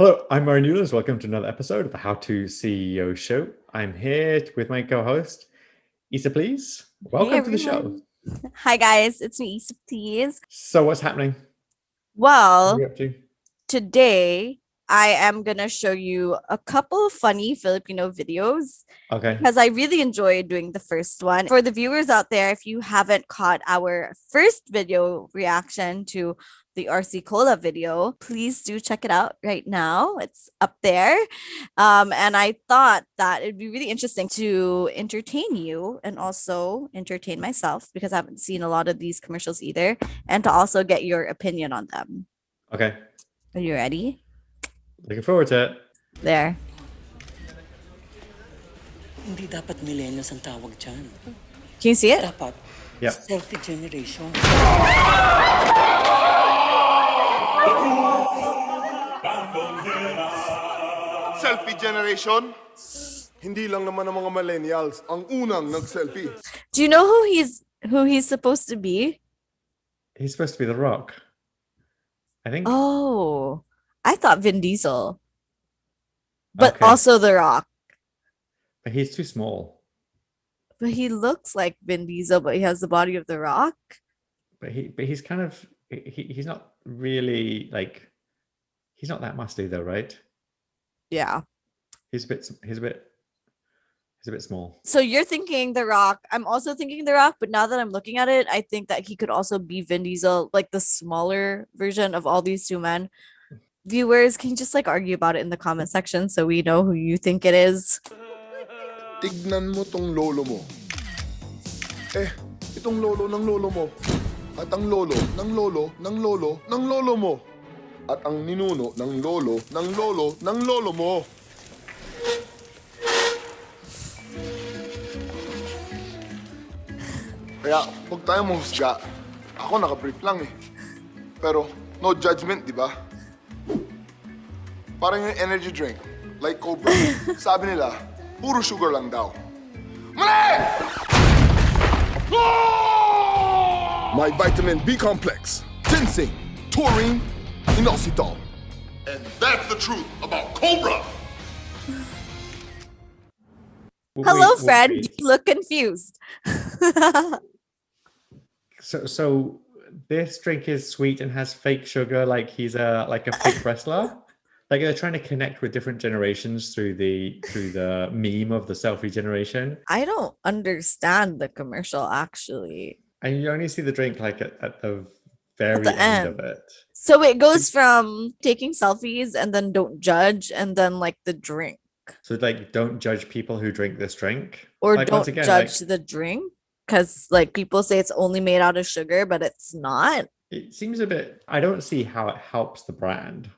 Hello, I'm Murray Newlands. Welcome to another episode of the How to CEO Show. I'm here with my co-host, Isa, please. Hey Welcome to the show. everyone. Hi guys, it's me, Issa, please. So what's happening? What are Well, you up to? today I am gonna show you a couple of funny Filipino videos Okay. because I really enjoyed doing the first one. For the viewers out there, if you haven't caught our first video reaction to the RC Cola video, please do check it out right now. It's up there. And I thought that it'd be really interesting to entertain you and also entertain myself because I haven't seen a lot of these commercials either, and to also get your opinion on them. Okay. Are you ready? Looking forward to it. There. Hindi dapat millennials ang tawag dyan. Can you see it? Dapat Yeah. selfie generation. Selfie generation? Hindi lang naman ang mga millennials ang unang nag-selfie. Do you know who he's supposed to be? He's supposed to be The Rock. I think. Oh, I thought Vin Diesel, but Okay. also The Rock. But he's too small. But he looks like Vin Diesel, but he has the body of The Rock. But he's kind of he's not really like he's not that muscly though, right? Yeah. He's a bit small. So you're thinking The Rock. I'm also thinking The Rock, but now that I'm looking at it, I think that he could also be Vin Diesel, like the smaller version of all these two men. Viewers, can you just like argue about it in the comment section so we know who you think it is? Tignan mo tong lolo mo. Itong lolo ng lolo mo. At ang lolo ng lolo ng lolo ng lolo mo. At ang ninuno ng lolo ng lolo ng lolo mo. Kaya, huwag tayong mahusga. Ako naka-brief lang eh. Pero, no judgment, di ba? Parang yung energy drink, like Cobra. Sabi nila, puro sugar lang daw. Mali! My vitamin B complex, ginseng, taurine, inositol. And that's the truth about Cobra! Hello, Wait. Fred. You look confused. So this drink is sweet and has fake sugar, like he's a fake wrestler. Like they're trying to connect with different generations through the meme of the selfie generation. I don't understand the commercial actually. And you only see the drink like at the very the end of end. it. So it goes from taking selfies and then don't judge and then like the drink. So like don't judge people who drink this drink. Or Like, don't once again, judge like, the drink because like people say it's only made out of sugar, but it's not. it seems a bit, I don't see how it helps the brand.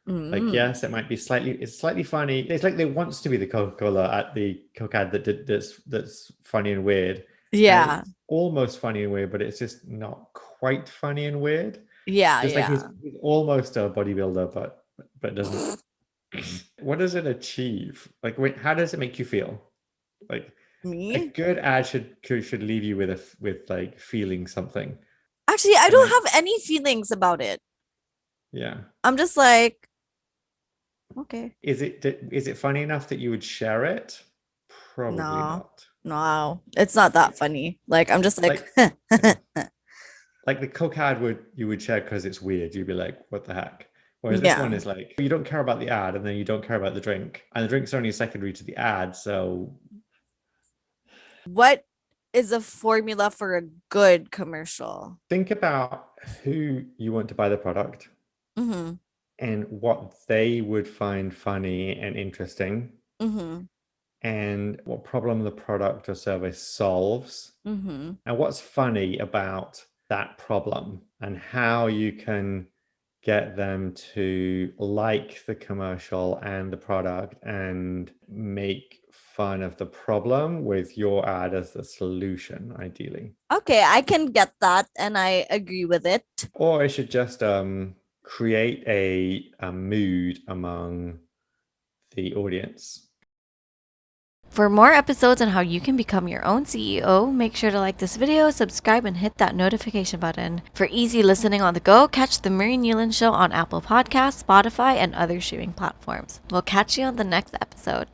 Like, Mm. yes, it might be it's slightly funny. It's like they wants to be the Coca-Cola at the Coke ad that's funny and weird. And Yeah. it's almost funny and weird, but it's just not quite funny and weird. Yeah. Just like Yeah. he's almost a bodybuilder, but doesn't. What does it achieve? Like, how does it make you feel? Like a Me? good ad should leave you with like feeling something. Actually, I And don't then, have any feelings about it. yeah. I'm just like, okay. Is it funny enough that you would share it? Probably No. not. No, it's not that funny. Like I'm just like, Like the Coke ad you would share because it's weird. You'd be like, what the heck? Whereas this one yeah. is like, you don't care about the ad and then you don't care about the drink. And the drink's only secondary to the ad. So What is a formula for a good commercial? think about who you want to buy the product Mm-hmm. and what they would find funny and interesting Mm-hmm. and what problem the product or service solves Mm-hmm. and what's funny about that problem and how you can get them to like the commercial and the product and make fun of the problem with your ad as the solution, ideally. Okay, I can get that and I agree with it. Or it should just create a mood among the audience. For more episodes on how you can become your own CEO, make sure to like this video, subscribe, and hit that notification button. For easy listening on the go, catch The Marie Newland Show on Apple Podcasts, Spotify, and other streaming platforms. We'll catch you on the next episode.